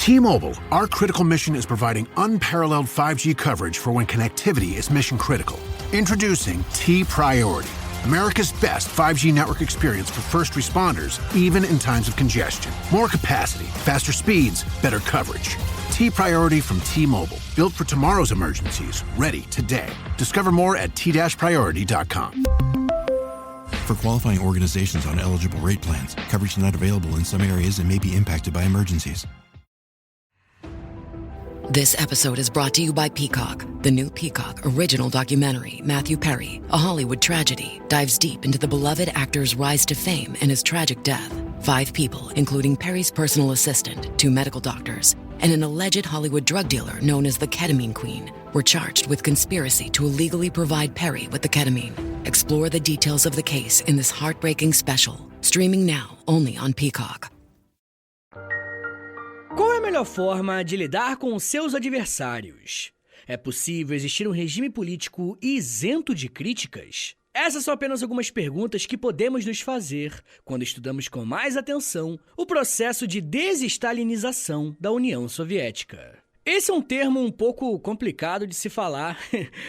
T-Mobile, our critical mission is providing unparalleled 5G coverage for when connectivity is mission critical. Introducing T-Priority, America's best 5G network experience for first responders, even in times of congestion. More capacity, faster speeds, better coverage. T-Priority from T-Mobile, built for tomorrow's emergencies, ready today. Discover more at t-priority.com. For qualifying organizations on eligible rate plans, coverage not available in some areas and may be impacted by emergencies. This episode is brought to you by Peacock. The new Peacock original documentary, Matthew Perry, A Hollywood Tragedy, dives deep into the beloved actor's rise to fame and his tragic death. 5 people, including Perry's personal assistant, 2 medical doctors, and an alleged Hollywood drug dealer known as the Ketamine Queen, were charged with conspiracy to illegally provide Perry with the ketamine. Explore the details of the case in this heartbreaking special, streaming now only on Peacock. Qual é a melhor forma de lidar com os seus adversários? É possível existir um regime político isento de críticas? Essas são apenas algumas perguntas que podemos nos fazer quando estudamos com mais atenção o processo de desestalinização da União Soviética. Esse é um termo um pouco complicado de se falar,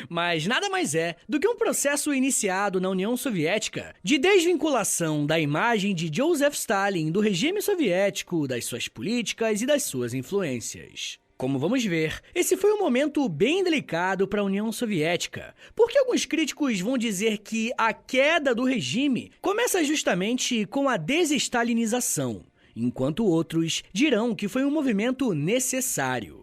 mas nada mais é do que um processo iniciado na União Soviética de desvinculação da imagem de Joseph Stalin do regime soviético, das suas políticas e das suas influências. Como vamos ver, esse foi um momento bem delicado para a União Soviética, porque alguns críticos vão dizer que a queda do regime começa justamente com a desestalinização, enquanto outros dirão que foi um movimento necessário.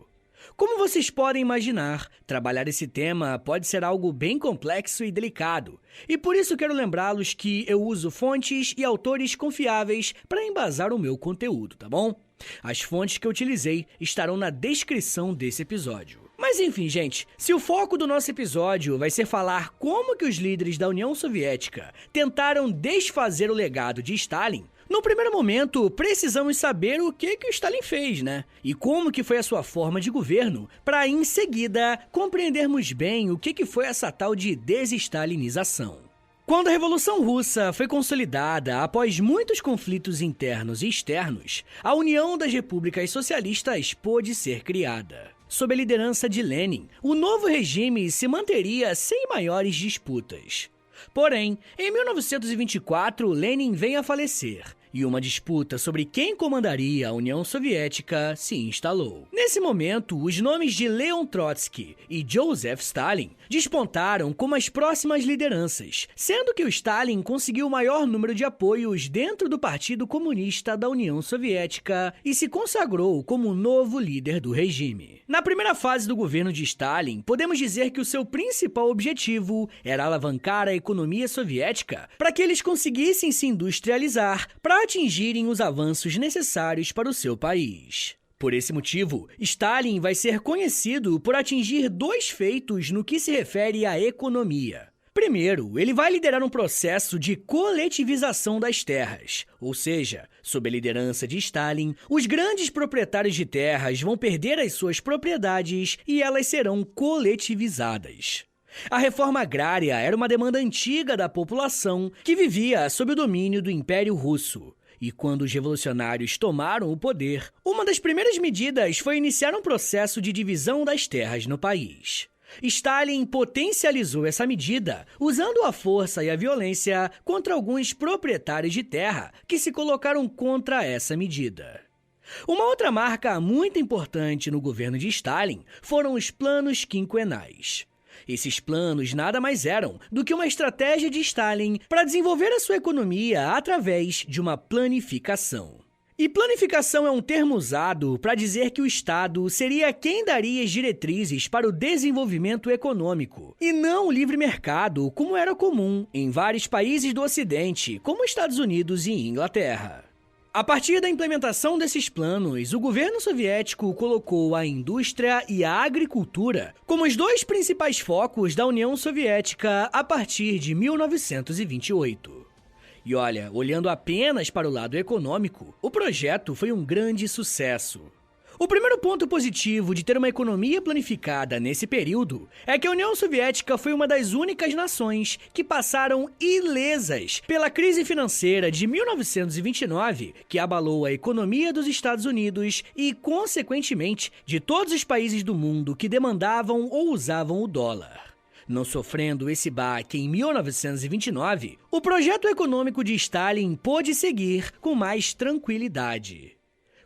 Como vocês podem imaginar, trabalhar esse tema pode ser algo bem complexo e delicado, e por isso quero lembrá-los que eu uso fontes e autores confiáveis para embasar o meu conteúdo, tá bom? As fontes que eu utilizei estarão na descrição desse episódio. Mas enfim, gente, se o foco do nosso episódio vai ser falar como que os líderes da União Soviética tentaram desfazer o legado de Stalin, no primeiro momento, precisamos saber o que o Stalin fez, né? E como que foi a sua forma de governo, para em seguida compreendermos bem o que foi essa tal de desestalinização. Quando a Revolução Russa foi consolidada após muitos conflitos internos e externos, a União das Repúblicas Socialistas pôde ser criada. Sob a liderança de Lenin, o novo regime se manteria sem maiores disputas. Porém, em 1924, Lenin vem a falecer, e uma disputa sobre quem comandaria a União Soviética se instalou. Nesse momento, os nomes de Leon Trotsky e Joseph Stalin despontaram como as próximas lideranças, sendo que o Stalin conseguiu o maior número de apoios dentro do Partido Comunista da União Soviética e se consagrou como o novo líder do regime. Na primeira fase do governo de Stalin, podemos dizer que o seu principal objetivo era alavancar a economia soviética para que eles conseguissem se industrializar para atingirem os avanços necessários para o seu país. Por esse motivo, Stalin vai ser conhecido por atingir 2 feitos no que se refere à economia. Primeiro, ele vai liderar um processo de coletivização das terras, ou seja, sob a liderança de Stalin, os grandes proprietários de terras vão perder as suas propriedades e elas serão coletivizadas. A reforma agrária era uma demanda antiga da população que vivia sob o domínio do Império Russo. E quando os revolucionários tomaram o poder, uma das primeiras medidas foi iniciar um processo de divisão das terras no país. Stalin potencializou essa medida usando a força e a violência contra alguns proprietários de terra que se colocaram contra essa medida. Uma outra marca muito importante no governo de Stalin foram os planos quinquenais. Esses planos nada mais eram do que uma estratégia de Stalin para desenvolver a sua economia através de uma planificação. E planificação é um termo usado para dizer que o Estado seria quem daria as diretrizes para o desenvolvimento econômico, e não o livre mercado, como era comum em vários países do Ocidente, como Estados Unidos e Inglaterra. A partir da implementação desses planos, o governo soviético colocou a indústria e a agricultura como os 2 principais focos da União Soviética a partir de 1928. E olha, olhando apenas para o lado econômico, o projeto foi um grande sucesso. O primeiro ponto positivo de ter uma economia planificada nesse período é que a União Soviética foi uma das únicas nações que passaram ilesas pela crise financeira de 1929, que abalou a economia dos Estados Unidos e, consequentemente, de todos os países do mundo que demandavam ou usavam o dólar. Não sofrendo esse baque em 1929, o projeto econômico de Stalin pôde seguir com mais tranquilidade.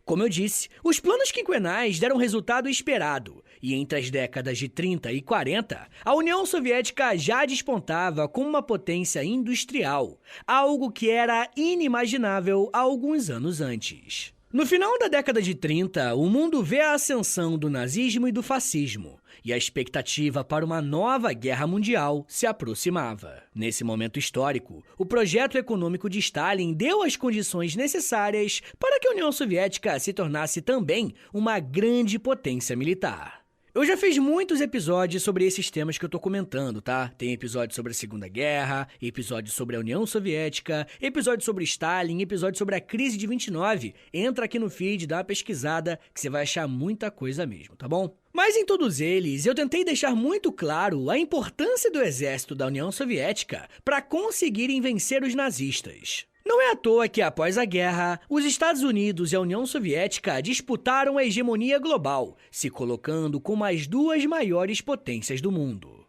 Como eu disse, os planos quinquenais deram o resultado esperado, e entre as décadas de 30 e 40, a União Soviética já despontava como uma potência industrial, algo que era inimaginável há alguns anos antes. No final da década de 30, o mundo vê a ascensão do nazismo e do fascismo, e a expectativa para uma nova guerra mundial se aproximava. Nesse momento histórico, o projeto econômico de Stalin deu as condições necessárias para que a União Soviética se tornasse também uma grande potência militar. Eu já fiz muitos episódios sobre esses temas que eu tô comentando, tá? Tem episódio sobre a Segunda Guerra, episódio sobre a União Soviética, episódio sobre Stalin, episódio sobre a crise de 29. Entra aqui no feed, dá uma pesquisada, que você vai achar muita coisa mesmo, tá bom? Mas em todos eles, eu tentei deixar muito claro a importância do exército da União Soviética para conseguirem vencer os nazistas. Não é à toa que, após a guerra, os Estados Unidos e a União Soviética disputaram a hegemonia global, se colocando como as duas maiores potências do mundo.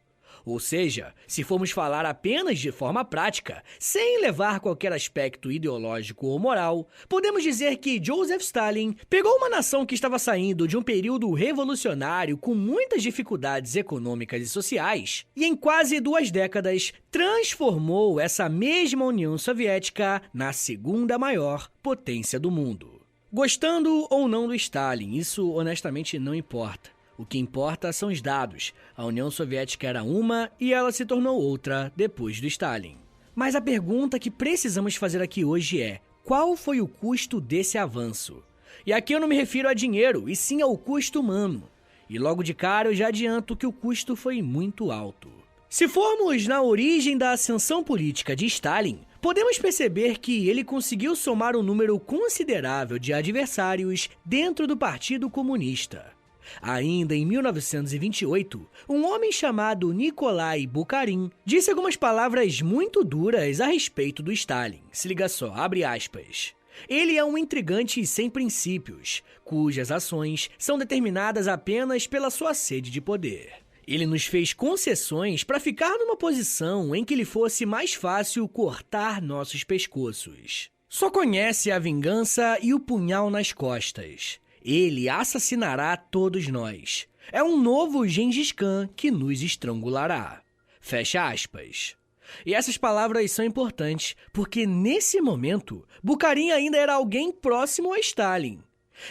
Ou seja, se formos falar apenas de forma prática, sem levar qualquer aspecto ideológico ou moral, podemos dizer que Joseph Stalin pegou uma nação que estava saindo de um período revolucionário com muitas dificuldades econômicas e sociais, e em quase 2 décadas transformou essa mesma União Soviética na segunda maior potência do mundo. Gostando ou não do Stalin, isso honestamente não importa. O que importa são os dados. A União Soviética era uma e ela se tornou outra depois do Stalin. Mas a pergunta que precisamos fazer aqui hoje é: qual foi o custo desse avanço? E aqui eu não me refiro a dinheiro, e sim ao custo humano. E logo de cara eu já adianto que o custo foi muito alto. Se formos na origem da ascensão política de Stalin, podemos perceber que ele conseguiu somar um número considerável de adversários dentro do Partido Comunista. Ainda em 1928, um homem chamado Nikolai Bukharin disse algumas palavras muito duras a respeito do Stalin. Se liga só, abre aspas. Ele é um intrigante sem princípios, cujas ações são determinadas apenas pela sua sede de poder. Ele nos fez concessões para ficar numa posição em que lhe fosse mais fácil cortar nossos pescoços. Só conhece a vingança e o punhal nas costas. Ele assassinará todos nós. É um novo Gengis Khan que nos estrangulará. Fecha aspas. E essas palavras são importantes, porque nesse momento, Bukharin ainda era alguém próximo a Stalin.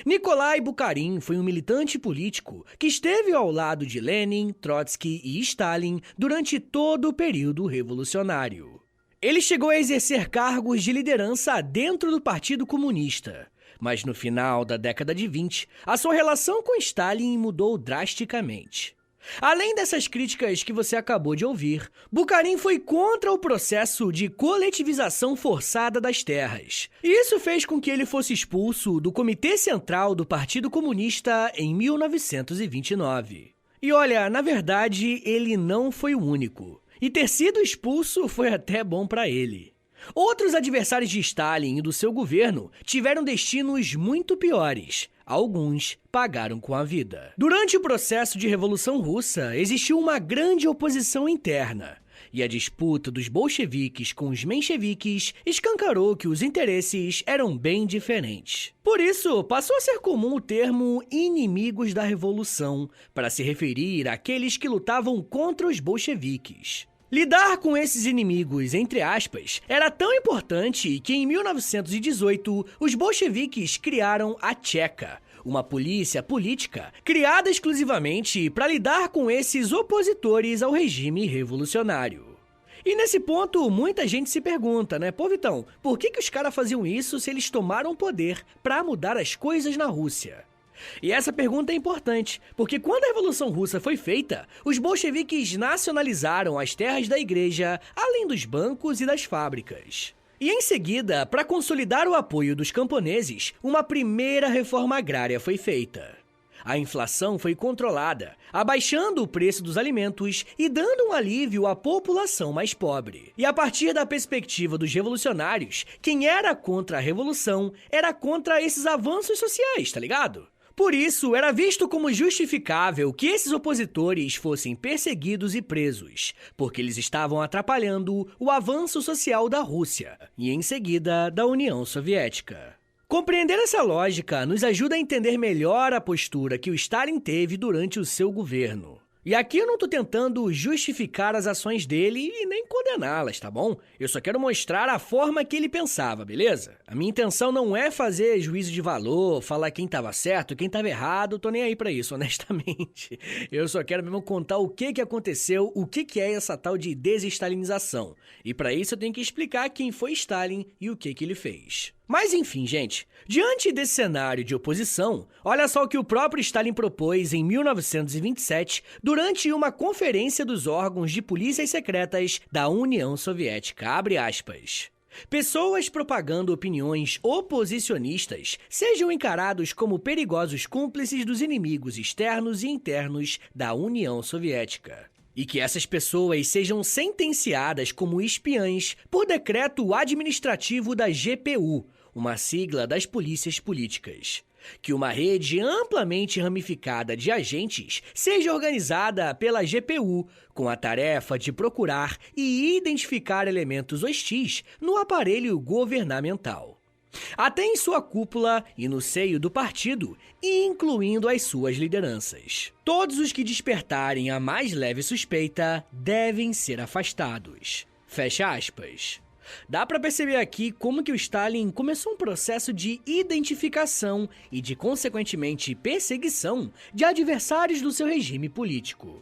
Nikolai Bukharin foi um militante político que esteve ao lado de Lenin, Trotsky e Stalin durante todo o período revolucionário. Ele chegou a exercer cargos de liderança dentro do Partido Comunista. Mas no final da década de 20, a sua relação com Stalin mudou drasticamente. Além dessas críticas que você acabou de ouvir, Bukharin foi contra o processo de coletivização forçada das terras. E isso fez com que ele fosse expulso do Comitê Central do Partido Comunista em 1929. E olha, na verdade, ele não foi o único. E ter sido expulso foi até bom para ele. Outros adversários de Stalin e do seu governo tiveram destinos muito piores. Alguns pagaram com a vida. Durante o processo de Revolução Russa, existiu uma grande oposição interna. E a disputa dos bolcheviques com os mencheviques escancarou que os interesses eram bem diferentes. Por isso, passou a ser comum o termo inimigos da Revolução, para se referir àqueles que lutavam contra os bolcheviques. Lidar com esses inimigos, entre aspas, era tão importante que em 1918 os bolcheviques criaram a Tcheca, uma polícia política criada exclusivamente para lidar com esses opositores ao regime revolucionário. E nesse ponto, muita gente se pergunta, né? Pô, Vitão, por que os caras faziam isso se eles tomaram poder para mudar as coisas na Rússia? E essa pergunta é importante, porque quando a Revolução Russa foi feita, os bolcheviques nacionalizaram as terras da igreja, além dos bancos e das fábricas. E em seguida, para consolidar o apoio dos camponeses, uma primeira reforma agrária foi feita. A inflação foi controlada, abaixando o preço dos alimentos e dando um alívio à população mais pobre. E a partir da perspectiva dos revolucionários, quem era contra a revolução era contra esses avanços sociais, tá ligado? Por isso, era visto como justificável que esses opositores fossem perseguidos e presos, porque eles estavam atrapalhando o avanço social da Rússia e, em seguida, da União Soviética. Compreender essa lógica nos ajuda a entender melhor a postura que o Stalin teve durante o seu governo. E aqui eu não tô tentando justificar as ações dele e nem condená-las, tá bom? Eu só quero mostrar a forma que ele pensava, beleza? A minha intenção não é fazer juízo de valor, falar quem tava certo, quem tava errado, tô nem aí pra isso, honestamente. Eu só quero mesmo contar o que aconteceu, o que é essa tal de desestalinização. E pra isso eu tenho que explicar quem foi Stalin e o que ele fez. Mas enfim, gente, diante desse cenário de oposição, olha só o que o próprio Stalin propôs em 1927 durante uma conferência dos órgãos de polícias secretas da União Soviética, abre aspas. Pessoas propagando opiniões oposicionistas sejam encarados como perigosos cúmplices dos inimigos externos e internos da União Soviética. E que essas pessoas sejam sentenciadas como espiãs por decreto administrativo da GPU, uma sigla das polícias políticas. Que uma rede amplamente ramificada de agentes seja organizada pela GPU, com a tarefa de procurar e identificar elementos hostis no aparelho governamental. Até em sua cúpula e no seio do partido, incluindo as suas lideranças. Todos os que despertarem a mais leve suspeita devem ser afastados. Fecha aspas. Dá pra perceber aqui como que o Stalin começou um processo de identificação e de, consequentemente, perseguição de adversários do seu regime político.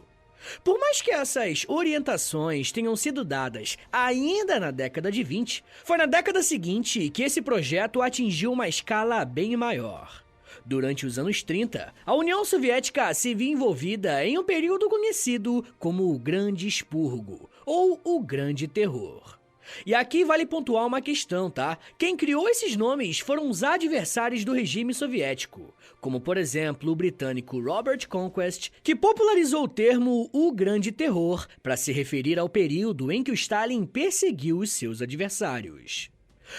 Por mais que essas orientações tenham sido dadas ainda na década de 20, foi na década seguinte que esse projeto atingiu uma escala bem maior. Durante os anos 30, a União Soviética se viu envolvida em um período conhecido como o Grande Expurgo, ou o Grande Terror. E aqui vale pontuar uma questão, tá? Quem criou esses nomes foram os adversários do regime soviético, como por exemplo o britânico Robert Conquest, que popularizou o termo o Grande Terror para se referir ao período em que o Stalin perseguiu os seus adversários.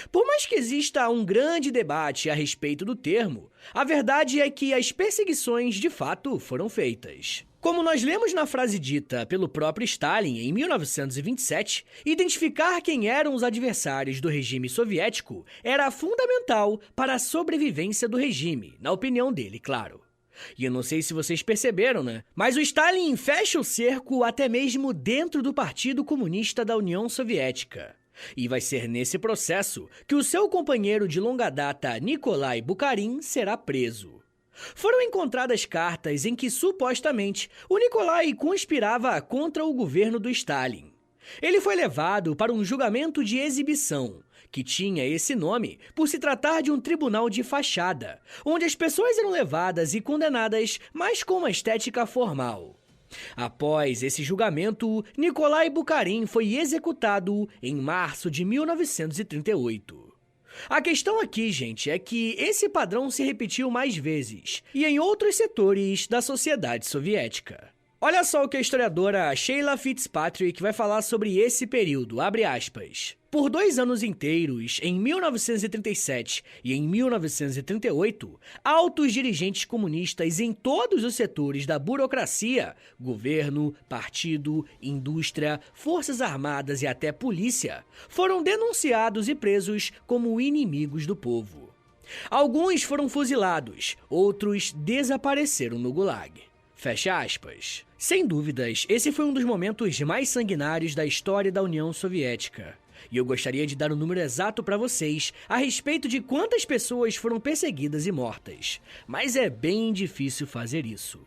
Por mais que exista um grande debate a respeito do termo, a verdade é que as perseguições de fato foram feitas. Como nós lemos na frase dita pelo próprio Stalin em 1927, identificar quem eram os adversários do regime soviético era fundamental para a sobrevivência do regime, na opinião dele, claro. E eu não sei se vocês perceberam, né? Mas o Stalin fecha o cerco até mesmo dentro do Partido Comunista da União Soviética. E vai ser nesse processo que o seu companheiro de longa data, Nikolai Bukharin, será preso. Foram encontradas cartas em que, supostamente, o Nikolai conspirava contra o governo do Stalin. Ele foi levado para um julgamento de exibição, que tinha esse nome por se tratar de um tribunal de fachada, onde as pessoas eram levadas e condenadas, mas com uma estética formal. Após esse julgamento, Nikolai Bukharin foi executado em março de 1938. A questão aqui, gente, é que esse padrão se repetiu mais vezes, e em outros setores da sociedade soviética. Olha só o que a historiadora Sheila Fitzpatrick vai falar sobre esse período, abre aspas. Por 2 anos inteiros, em 1937 e em 1938, altos dirigentes comunistas em todos os setores da burocracia, governo, partido, indústria, forças armadas e até polícia, foram denunciados e presos como inimigos do povo. Alguns foram fuzilados, outros desapareceram no Gulag. Fecha aspas. Sem dúvidas, esse foi um dos momentos mais sanguinários da história da União Soviética. E eu gostaria de dar um número exato para vocês a respeito de quantas pessoas foram perseguidas e mortas. Mas é bem difícil fazer isso.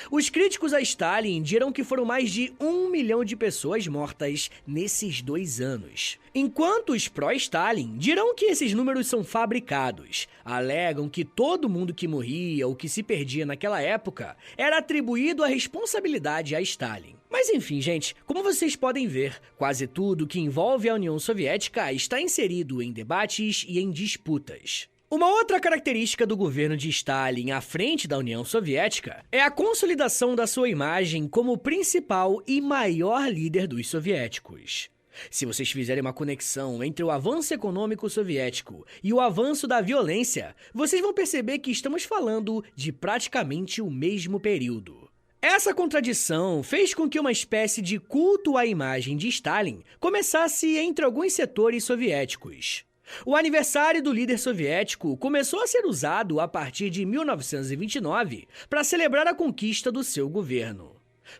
Os críticos a Stalin dirão que foram mais de 1 milhão de pessoas mortas nesses 2 anos. Enquanto os pró-Stalin dirão que esses números são fabricados, alegam que todo mundo que morria ou que se perdia naquela época era atribuído a responsabilidade a Stalin. Mas enfim, gente, como vocês podem ver, quase tudo que envolve a União Soviética está inserido em debates e em disputas. Uma outra característica do governo de Stalin à frente da União Soviética é a consolidação da sua imagem como principal e maior líder dos soviéticos. Se vocês fizerem uma conexão entre o avanço econômico soviético e o avanço da violência, vocês vão perceber que estamos falando de praticamente o mesmo período. Essa contradição fez com que uma espécie de culto à imagem de Stalin começasse entre alguns setores soviéticos. O aniversário do líder soviético começou a ser usado a partir de 1929 para celebrar a conquista do seu governo.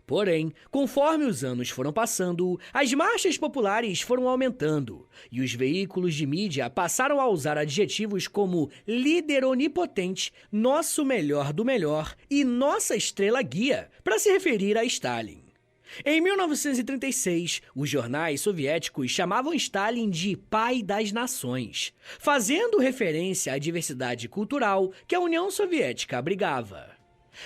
Porém, conforme os anos foram passando, as marchas populares foram aumentando e os veículos de mídia passaram a usar adjetivos como líder onipotente, nosso melhor do melhor e nossa estrela guia para se referir a Stalin. Em 1936, os jornais soviéticos chamavam Stalin de pai das nações, fazendo referência à diversidade cultural que a União Soviética abrigava.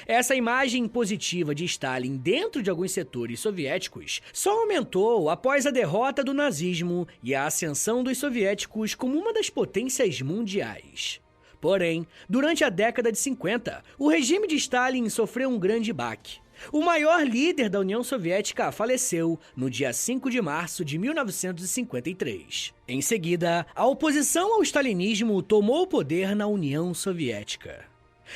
Essa imagem positiva de Stalin dentro de alguns setores soviéticos só aumentou após a derrota do nazismo e a ascensão dos soviéticos como uma das potências mundiais. Porém, durante a década de 50, o regime de Stalin sofreu um grande baque. O maior líder da União Soviética faleceu no dia 5 de março de 1953. Em seguida, a oposição ao stalinismo tomou o poder na União Soviética.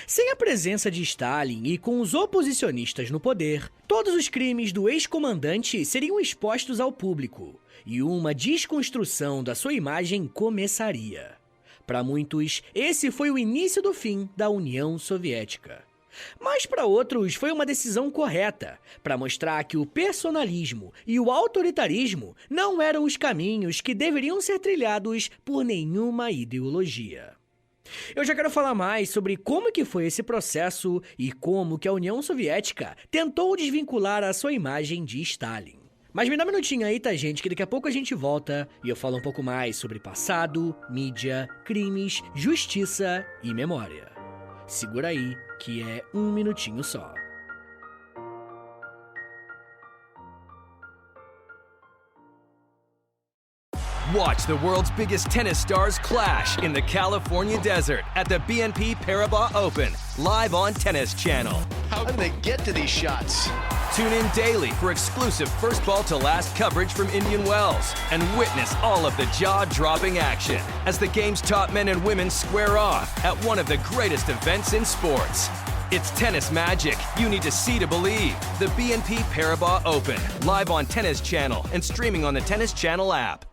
Sem a presença de Stalin e com os oposicionistas no poder, todos os crimes do ex-comandante seriam expostos ao público e uma desconstrução da sua imagem começaria. Para muitos, esse foi o início do fim da União Soviética. Mas para outros foi uma decisão correta, para mostrar que o personalismo e o autoritarismo não eram os caminhos que deveriam ser trilhados por nenhuma ideologia. Eu já quero falar mais sobre como que foi esse processo e como que a União Soviética tentou desvincular a sua imagem de Stalin. Mas me dá um minutinho aí, tá, gente, que daqui a pouco a gente volta e eu falo um pouco mais sobre passado, mídia, crimes, justiça e memória. Segura aí, que é um minutinho só. Watch the world's biggest tennis stars clash in the California desert at the BNP Paribas Open, live on Tennis Channel. How do they get to these shots? Tune in daily for exclusive first ball to last coverage from Indian Wells and witness all of the jaw-dropping action as the game's top men and women square off at one of the greatest events in sports. It's tennis magic you need to see to believe. The BNP Paribas Open, live on Tennis Channel and streaming on the Tennis Channel app.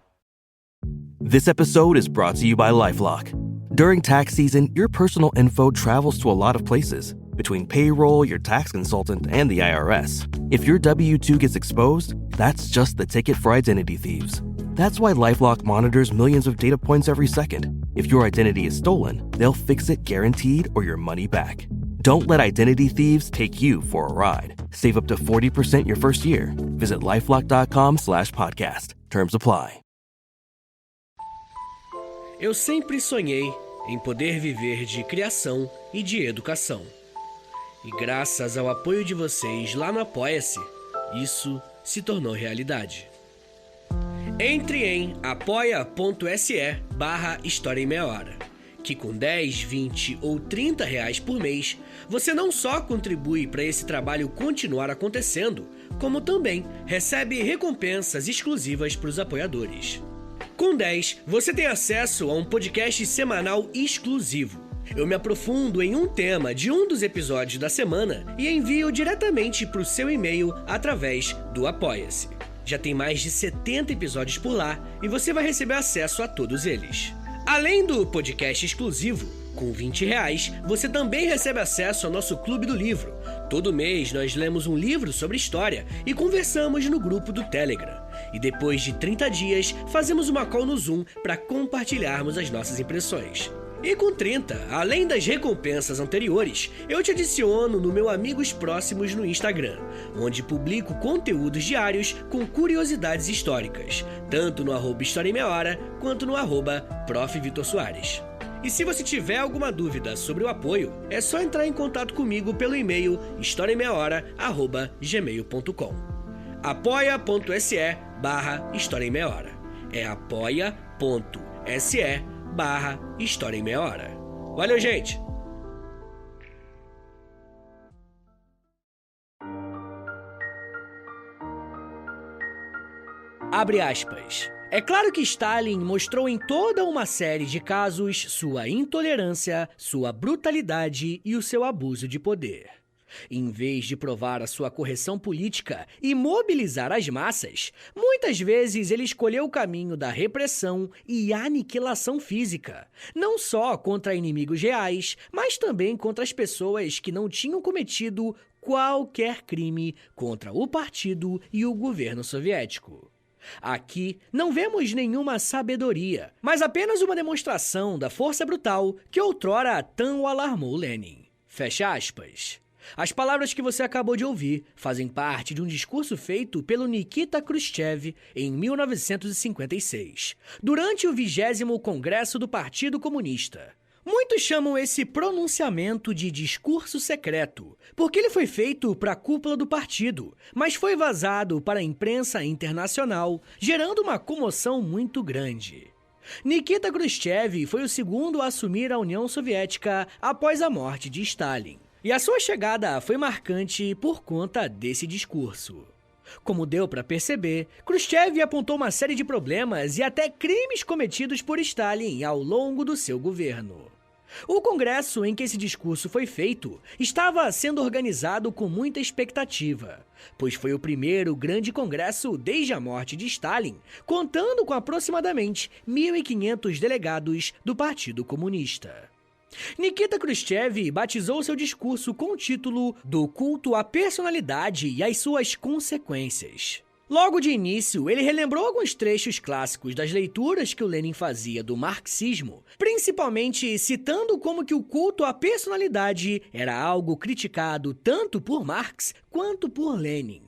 This episode is brought to you by LifeLock. During tax season, your personal info travels to a lot of places. Between payroll, your tax consultant, and the IRS. If your W-2 gets exposed, that's just the ticket for identity thieves. That's why LifeLock monitors millions of data points every second. If your identity is stolen, they'll fix it guaranteed or your money back. Don't let identity thieves take you for a ride. Save up to 40% your first year. Visit LifeLock.com/podcast. Terms apply. Eu sempre sonhei em poder viver de criação e de educação. E graças ao apoio de vocês lá no Apoia-se, isso se tornou realidade. Entre em apoia.se/História em Meia Hora, que com 10, 20 ou 30 reais por mês, você não só contribui para esse trabalho continuar acontecendo, como também recebe recompensas exclusivas para os apoiadores. Com 10, você tem acesso a um podcast semanal exclusivo. Eu me aprofundo em um tema de um dos episódios da semana e envio diretamente para o seu e-mail através do Apoia-se. Já tem mais de 70 episódios por lá e você vai receber acesso a todos eles. Além do podcast exclusivo, com 20 reais, você também recebe acesso ao nosso Clube do Livro. Todo mês nós lemos um livro sobre história e conversamos no grupo do Telegram. E depois de 30 dias, fazemos uma call no Zoom para compartilharmos as nossas impressões. E com 30, além das recompensas anteriores, eu te adiciono no meu Amigos Próximos no Instagram, onde publico conteúdos diários com curiosidades históricas, tanto no @História em Meia Hora, quanto no @Prof. Vitor Soares. E se você tiver alguma dúvida sobre o apoio, é só entrar em contato comigo pelo e-mail historiaemmeiahora@gmail.com. apoia.se/História em Meia Hora. É apoia.se/História em Meia Hora. Valeu, gente! Abre aspas. É claro que Stalin mostrou em toda uma série de casos sua intolerância, sua brutalidade e o seu abuso de poder. Em vez de provar a sua correção política e mobilizar as massas, muitas vezes ele escolheu o caminho da repressão e aniquilação física, não só contra inimigos reais, mas também contra as pessoas que não tinham cometido qualquer crime contra o partido e o governo soviético. Aqui não vemos nenhuma sabedoria, mas apenas uma demonstração da força brutal que outrora tão alarmou Lenin. Fecha aspas. As palavras que você acabou de ouvir fazem parte de um discurso feito pelo Nikita Khrushchev em 1956, durante o 20º Congresso do Partido Comunista. Muitos chamam esse pronunciamento de discurso secreto, porque ele foi feito para a cúpula do partido, mas foi vazado para a imprensa internacional, gerando uma comoção muito grande. Nikita Khrushchev foi o segundo a assumir a União Soviética após a morte de Stalin, e a sua chegada foi marcante por conta desse discurso. Como deu para perceber, Khrushchev apontou uma série de problemas e até crimes cometidos por Stalin ao longo do seu governo. O congresso em que esse discurso foi feito estava sendo organizado com muita expectativa, pois foi o primeiro grande congresso desde a morte de Stalin, contando com aproximadamente 1.500 delegados do Partido Comunista. Nikita Khrushchev batizou seu discurso com o título do culto à personalidade e às suas consequências. Logo de início, ele relembrou alguns trechos clássicos das leituras que o Lenin fazia do marxismo, principalmente citando como que o culto à personalidade era algo criticado tanto por Marx quanto por Lenin.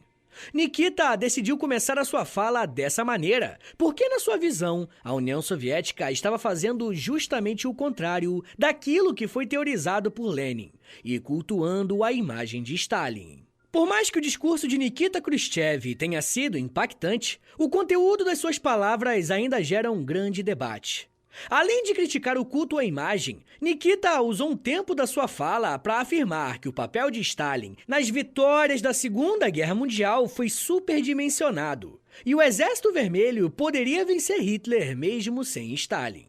Nikita decidiu começar a sua fala dessa maneira, porque na sua visão, a União Soviética estava fazendo justamente o contrário daquilo que foi teorizado por Lenin, e cultuando a imagem de Stalin. Por mais que o discurso de Nikita Khrushchev tenha sido impactante, o conteúdo das suas palavras ainda gera um grande debate. Além de criticar o culto à imagem, Nikita usou um tempo da sua fala para afirmar que o papel de Stalin nas vitórias da Segunda Guerra Mundial foi superdimensionado, e o Exército Vermelho poderia vencer Hitler mesmo sem Stalin.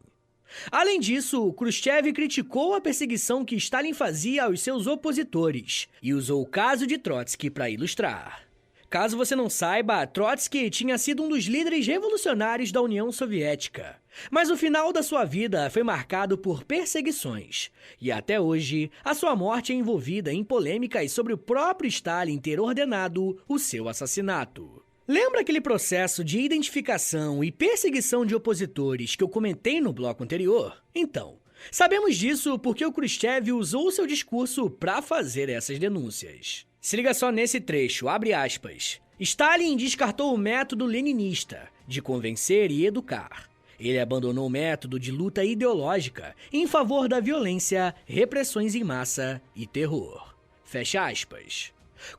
Além disso, Khrushchev criticou a perseguição que Stalin fazia aos seus opositores e usou o caso de Trotsky para ilustrar. Caso você não saiba, Trotsky tinha sido um dos líderes revolucionários da União Soviética, mas o final da sua vida foi marcado por perseguições, e até hoje a sua morte é envolvida em polêmicas sobre o próprio Stalin ter ordenado o seu assassinato. Lembra aquele processo de identificação e perseguição de opositores que eu comentei no bloco anterior? Então, sabemos disso porque o Khrushchev usou seu discurso para fazer essas denúncias. Se liga só nesse trecho, abre aspas. Stalin descartou o método leninista de convencer e educar. Ele abandonou o método de luta ideológica em favor da violência, repressões em massa e terror. Fecha aspas.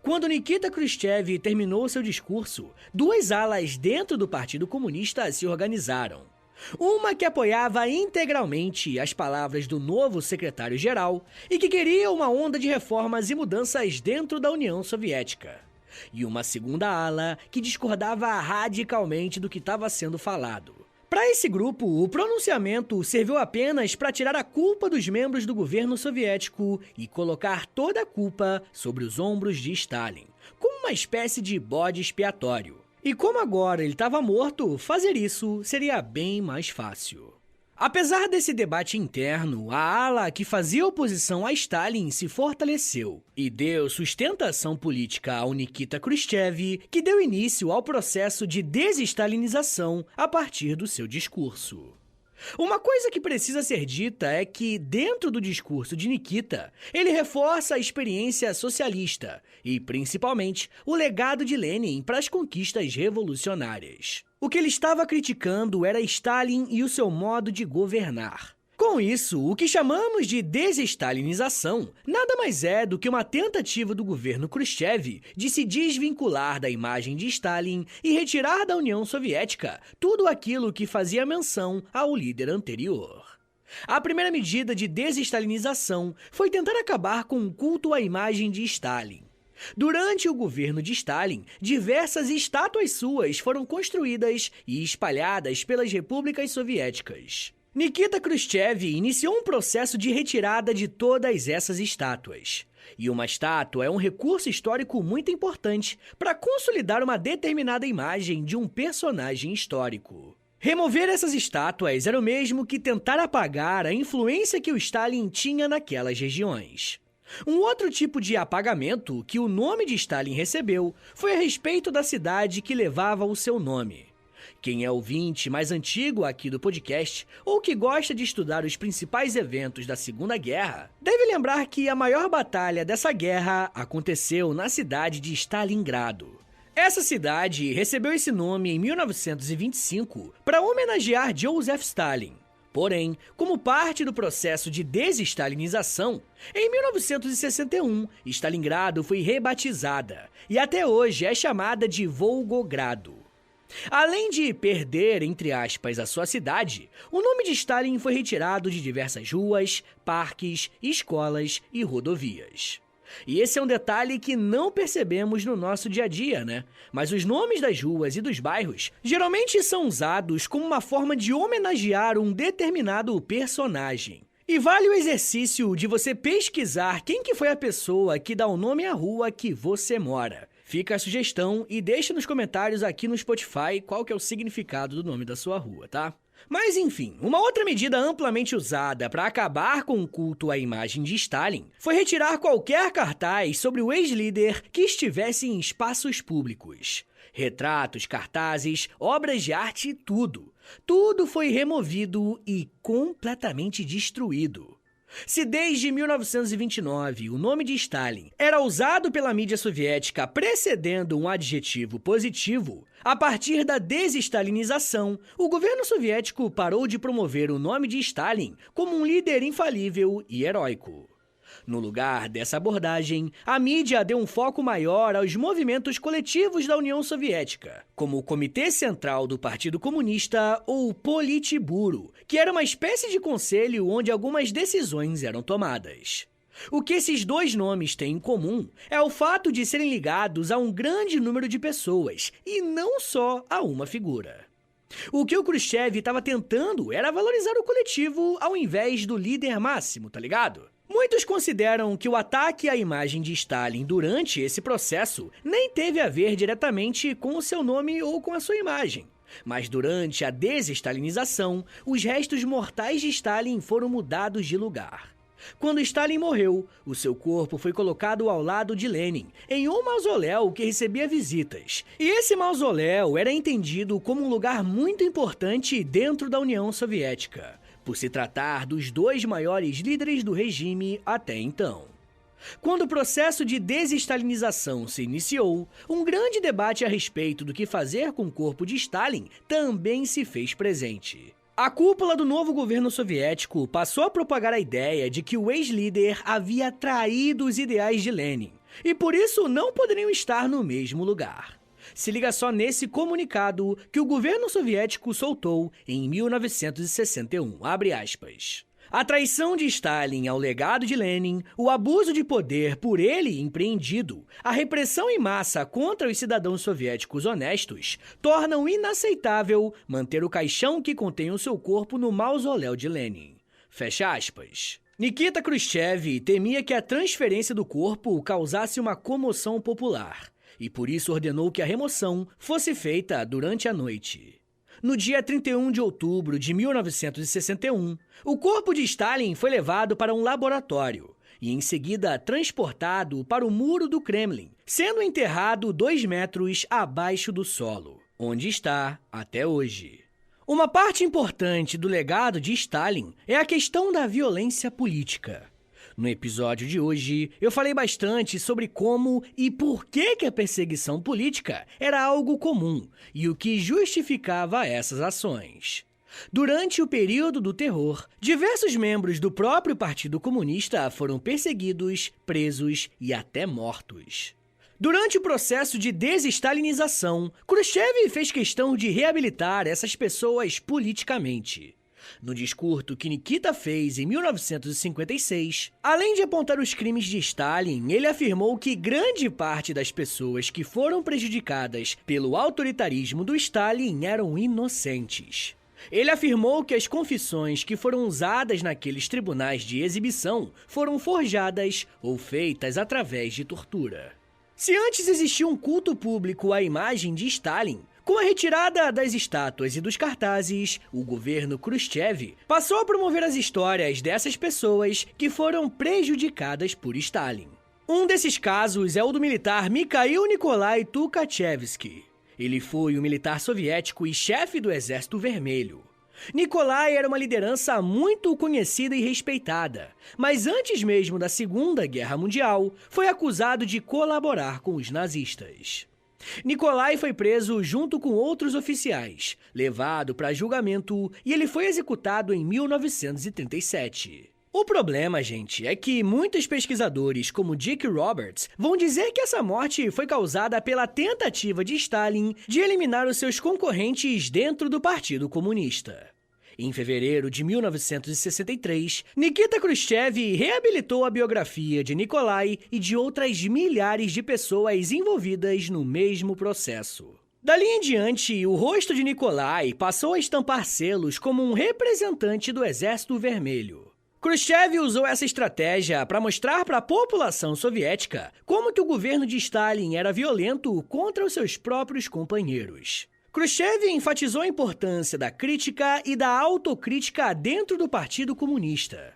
Quando Nikita Khrushchev terminou seu discurso, duas alas dentro do Partido Comunista se organizaram. Uma que apoiava integralmente as palavras do novo secretário-geral e que queria uma onda de reformas e mudanças dentro da União Soviética. E uma segunda ala que discordava radicalmente do que estava sendo falado. Para esse grupo, o pronunciamento serviu apenas para tirar a culpa dos membros do governo soviético e colocar toda a culpa sobre os ombros de Stalin, como uma espécie de bode expiatório. E como agora ele estava morto, fazer isso seria bem mais fácil. Apesar desse debate interno, a ala que fazia oposição a Stalin se fortaleceu e deu sustentação política ao Nikita Khrushchev, que deu início ao processo de desestalinização a partir do seu discurso. Uma coisa que precisa ser dita é que, dentro do discurso de Nikita, ele reforça a experiência socialista e, principalmente, o legado de Lenin para as conquistas revolucionárias. O que ele estava criticando era Stalin e o seu modo de governar. Com isso, o que chamamos de desestalinização nada mais é do que uma tentativa do governo Khrushchev de se desvincular da imagem de Stalin e retirar da União Soviética tudo aquilo que fazia menção ao líder anterior. A primeira medida de desestalinização foi tentar acabar com o culto à imagem de Stalin. Durante o governo de Stalin, diversas estátuas suas foram construídas e espalhadas pelas repúblicas soviéticas. Nikita Khrushchev iniciou um processo de retirada de todas essas estátuas. E uma estátua é um recurso histórico muito importante para consolidar uma determinada imagem de um personagem histórico. Remover essas estátuas era o mesmo que tentar apagar a influência que o Stalin tinha naquelas regiões. Um outro tipo de apagamento que o nome de Stalin recebeu foi a respeito da cidade que levava o seu nome. Quem é ouvinte mais antigo aqui do podcast ou que gosta de estudar os principais eventos da Segunda Guerra, deve lembrar que a maior batalha dessa guerra aconteceu na cidade de Stalingrado. Essa cidade recebeu esse nome em 1925 para homenagear Joseph Stalin. Porém, como parte do processo de desestalinização, em 1961, Stalingrado foi rebatizada e até hoje é chamada de Volgogrado. Além de perder, entre aspas, a sua cidade, o nome de Stalin foi retirado de diversas ruas, parques, escolas e rodovias. E esse é um detalhe que não percebemos no nosso dia a dia, né? Mas os nomes das ruas e dos bairros geralmente são usados como uma forma de homenagear um determinado personagem. E vale o exercício de você pesquisar quem que foi a pessoa que dá o nome à rua que você mora. Fica a sugestão e deixa nos comentários aqui no Spotify qual que é o significado do nome da sua rua, tá? Mas enfim, uma outra medida amplamente usada para acabar com o culto à imagem de Stalin foi retirar qualquer cartaz sobre o ex-líder que estivesse em espaços públicos. Retratos, cartazes, obras de arte, tudo. Tudo foi removido e completamente destruído. Se desde 1929 o nome de Stalin era usado pela mídia soviética precedendo um adjetivo positivo, a partir da desestalinização, o governo soviético parou de promover o nome de Stalin como um líder infalível e heróico. No lugar dessa abordagem, a mídia deu um foco maior aos movimentos coletivos da União Soviética, como o Comitê Central do Partido Comunista ou o Politburo, que era uma espécie de conselho onde algumas decisões eram tomadas. O que esses dois nomes têm em comum é o fato de serem ligados a um grande número de pessoas, e não só a uma figura. O que o Khrushchev estava tentando era valorizar o coletivo ao invés do líder máximo, tá ligado? Muitos consideram que o ataque à imagem de Stalin durante esse processo nem teve a ver diretamente com o seu nome ou com a sua imagem. Mas durante a desestalinização, os restos mortais de Stalin foram mudados de lugar. Quando Stalin morreu, o seu corpo foi colocado ao lado de Lenin, em um mausoléu que recebia visitas. E esse mausoléu era entendido como um lugar muito importante dentro da União Soviética, por se tratar dos dois maiores líderes do regime até então. Quando o processo de desestalinização se iniciou, um grande debate a respeito do que fazer com o corpo de Stalin também se fez presente. A cúpula do novo governo soviético passou a propagar a ideia de que o ex-líder havia traído os ideais de Lenin, e por isso não poderiam estar no mesmo lugar. Se liga só nesse comunicado que o governo soviético soltou em 1961, abre aspas. A traição de Stalin ao legado de Lenin, o abuso de poder por ele empreendido, a repressão em massa contra os cidadãos soviéticos honestos, tornam inaceitável manter o caixão que contém o seu corpo no mausoléu de Lenin. Fecha aspas. Nikita Khrushchev temia que a transferência do corpo causasse uma comoção popular, e por isso ordenou que a remoção fosse feita durante a noite. No dia 31 de outubro de 1961, o corpo de Stalin foi levado para um laboratório e em seguida transportado para o muro do Kremlin, sendo enterrado 2 metros abaixo do solo, onde está até hoje. Uma parte importante do legado de Stalin é a questão da violência política. No episódio de hoje, eu falei bastante sobre como e por que a perseguição política era algo comum e o que justificava essas ações. Durante o período do terror, diversos membros do próprio Partido Comunista foram perseguidos, presos e até mortos. Durante o processo de desestalinização, Khrushchev fez questão de reabilitar essas pessoas politicamente. No discurso que Nikita fez em 1956, além de apontar os crimes de Stalin, ele afirmou que grande parte das pessoas que foram prejudicadas pelo autoritarismo do Stalin eram inocentes. Ele afirmou que as confissões que foram usadas naqueles tribunais de exibição foram forjadas ou feitas através de tortura. Se antes existia um culto público à imagem de Stalin, com a retirada das estátuas e dos cartazes, o governo Khrushchev passou a promover as histórias dessas pessoas que foram prejudicadas por Stalin. Um desses casos é o do militar Mikhail Nikolai Tukhachevsky. Ele foi um militar soviético e chefe do Exército Vermelho. Nikolai era uma liderança muito conhecida e respeitada, mas antes mesmo da Segunda Guerra Mundial, foi acusado de colaborar com os nazistas. Nikolai foi preso junto com outros oficiais, levado para julgamento e ele foi executado em 1937. O problema, gente, é que muitos pesquisadores, como Dick Roberts, vão dizer que essa morte foi causada pela tentativa de Stalin de eliminar os seus concorrentes dentro do Partido Comunista. Em fevereiro de 1963, Nikita Khrushchev reabilitou a biografia de Nikolai e de outras milhares de pessoas envolvidas no mesmo processo. Dali em diante, o rosto de Nikolai passou a estampar selos como um representante do Exército Vermelho. Khrushchev usou essa estratégia para mostrar para a população soviética como que o governo de Stalin era violento contra os seus próprios companheiros. Khrushchev enfatizou a importância da crítica e da autocrítica dentro do Partido Comunista.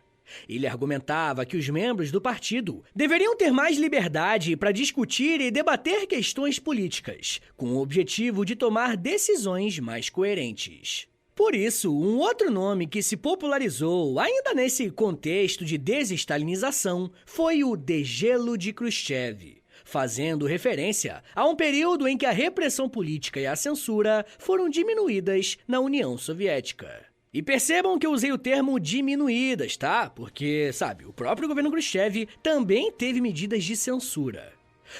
Ele argumentava que os membros do partido deveriam ter mais liberdade para discutir e debater questões políticas, com o objetivo de tomar decisões mais coerentes. Por isso, um outro nome que se popularizou ainda nesse contexto de desestalinização foi o degelo de Khrushchev, fazendo referência a um período em que a repressão política e a censura foram diminuídas na União Soviética. E percebam que eu usei o termo diminuídas, tá? Porque, sabe, o próprio governo Khrushchev também teve medidas de censura.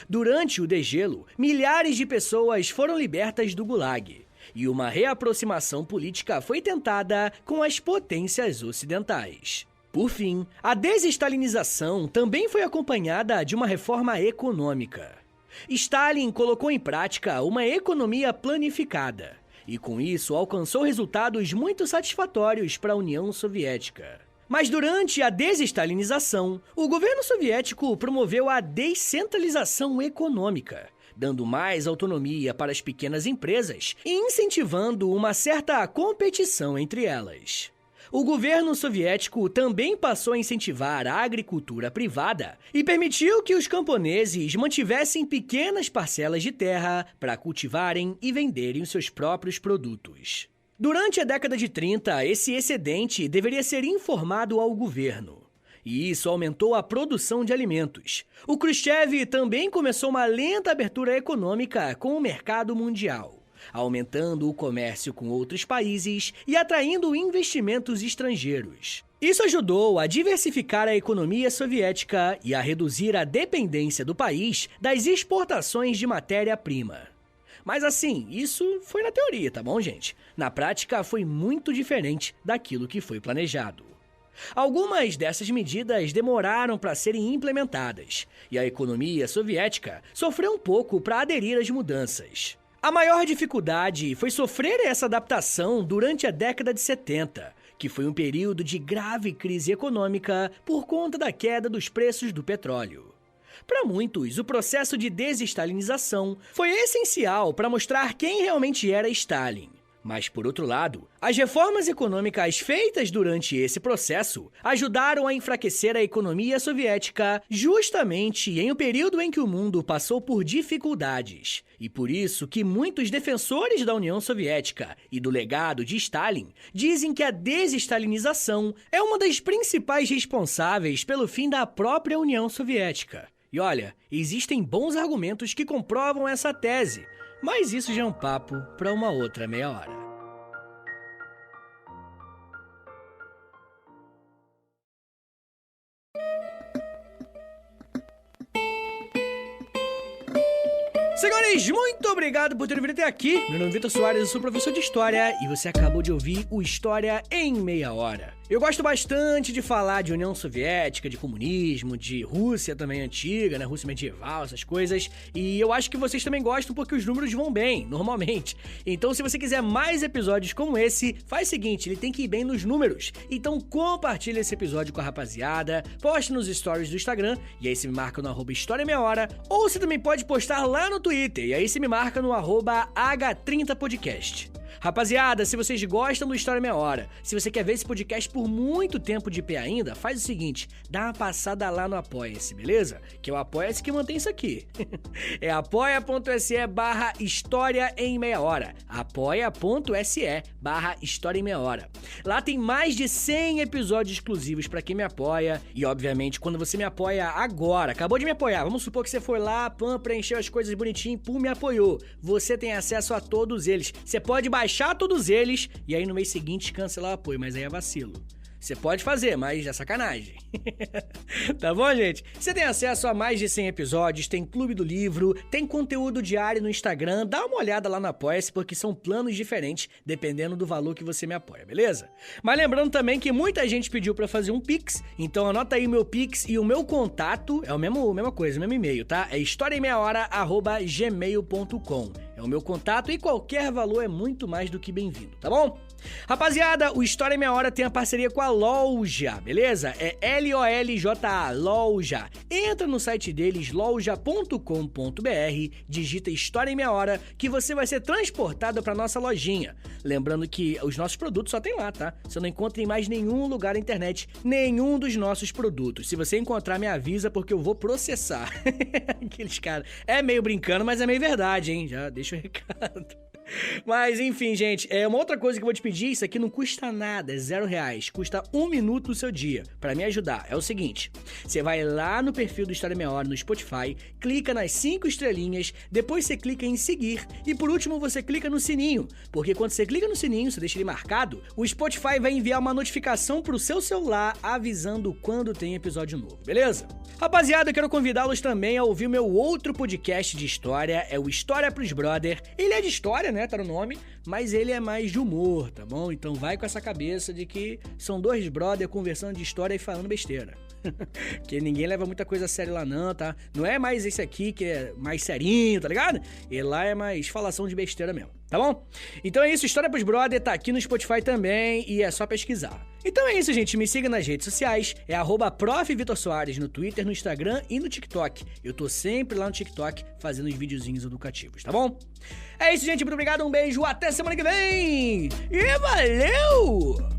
Durante o degelo, milhares de pessoas foram libertas do Gulag, e uma reaproximação política foi tentada com as potências ocidentais. Por fim, a desestalinização também foi acompanhada de uma reforma econômica. Stalin colocou em prática uma economia planificada, e com isso alcançou resultados muito satisfatórios para a União Soviética. Mas durante a desestalinização, o governo soviético promoveu a descentralização econômica, dando mais autonomia para as pequenas empresas e incentivando uma certa competição entre elas. O governo soviético também passou a incentivar a agricultura privada e permitiu que os camponeses mantivessem pequenas parcelas de terra para cultivarem e venderem os seus próprios produtos. Durante a década de 30, esse excedente deveria ser informado ao governo. E isso aumentou a produção de alimentos. O Khrushchev também começou uma lenta abertura econômica com o mercado mundial, aumentando o comércio com outros países e atraindo investimentos estrangeiros. Isso ajudou a diversificar a economia soviética e a reduzir a dependência do país das exportações de matéria-prima. Mas assim, isso foi na teoria, tá bom, gente? Na prática, foi muito diferente daquilo que foi planejado. Algumas dessas medidas demoraram para serem implementadas, e a economia soviética sofreu um pouco para aderir às mudanças. A maior dificuldade foi sofrer essa adaptação durante a década de 70, que foi um período de grave crise econômica por conta da queda dos preços do petróleo. Para muitos, o processo de desestalinização foi essencial para mostrar quem realmente era Stalin. Mas, por outro lado, as reformas econômicas feitas durante esse processo ajudaram a enfraquecer a economia soviética justamente em um período em que o mundo passou por dificuldades. E por isso que muitos defensores da União Soviética e do legado de Stalin dizem que a desestalinização é uma das principais responsáveis pelo fim da própria União Soviética. E olha, existem bons argumentos que comprovam essa tese, mas isso já é um papo para uma outra meia hora. Senhores, muito Muito obrigado por ter vindo até aqui. Meu nome é Vitor Soares, eu sou professor de História e você acabou de ouvir o História em Meia Hora. Eu gosto bastante de falar de União Soviética, de comunismo, de Rússia também antiga, né? Rússia medieval, essas coisas. E eu acho que vocês também gostam porque os números vão bem, normalmente. Então, se você quiser mais episódios como esse, faz o seguinte, ele tem que ir bem nos números. Então, compartilha esse episódio com a rapaziada, poste nos stories do Instagram, e aí você me marca no @História Meia Hora, ou você também pode postar lá no Twitter, e aí você me marca no @H30podcast. Rapaziada, se vocês gostam do História Meia Hora, se você quer ver esse podcast por muito tempo de pé ainda, faz o seguinte, dá uma passada lá no Apoia-se, beleza? Que é o Apoia-se que mantém isso aqui. É apoia.se/História em Meia Hora. apoia.se/História em Meia Hora. Lá tem mais de 100 episódios exclusivos pra quem me apoia e, obviamente, quando você me apoia agora, acabou de me apoiar, vamos supor que você foi lá, preencheu as coisas bonitinho, me apoiou. Você tem acesso a todos eles. Você pode baixar todos eles e aí no mês seguinte cancelar o apoio, mas aí é vacilo. Você pode fazer, mas é sacanagem. Tá bom, gente? Você tem acesso a mais de 100 episódios, tem Clube do Livro, tem conteúdo diário no Instagram, dá uma olhada lá no Apoia-se, porque são planos diferentes, dependendo do valor que você me apoia, beleza? Mas lembrando também que muita gente pediu pra fazer um Pix, então anota aí o meu Pix e o meu contato, é a mesma coisa, o mesmo e-mail, tá? É historiaemmeiahora@gmail.com. É o meu contato e qualquer valor é muito mais do que bem-vindo, tá bom? Rapaziada, o História em Meia Hora tem a parceria com a Loja, beleza? É LOLJA, Loja. Entra no site deles, loja.com.br, digita História em Meia Hora, que você vai ser transportado pra nossa lojinha. Lembrando que os nossos produtos só tem lá, tá? Você não encontra em mais nenhum lugar na internet, nenhum dos nossos produtos. Se você encontrar, me avisa, porque eu vou processar. Aqueles caras. É meio brincando, mas é meio verdade, hein? Já deixa o recado. Mas enfim, gente, uma outra coisa que eu vou te pedir, isso aqui não custa nada, é R$0, custa 1 minuto do seu dia, pra me ajudar. É o seguinte, você vai lá no perfil do História Meia Hora no Spotify, clica nas 5 estrelinhas, depois você clica em seguir e por último você clica no sininho, porque quando você clica no sininho, você deixa ele marcado, o Spotify vai enviar uma notificação pro seu celular avisando quando tem episódio novo, beleza? Rapaziada, eu quero convidá-los também a ouvir o meu outro podcast de história, é o História pros Brother. Ele é de história, né, tá no nome, mas ele é mais de humor, tá bom? Então vai com essa cabeça de que são dois brother conversando de história e falando besteira. Porque ninguém leva muita coisa a sério lá não, tá? Não é mais esse aqui que é mais serinho, tá ligado? E lá é mais falação de besteira mesmo, tá bom? Então é isso, História pros Brother tá aqui no Spotify também e é só pesquisar. Então é isso, gente, me siga nas redes sociais, é @ProfVitorSoares no Twitter, no Instagram e no TikTok. Eu tô sempre lá no TikTok fazendo os videozinhos educativos, tá bom? É isso, gente, muito obrigado, um beijo, até semana que vem! E valeu!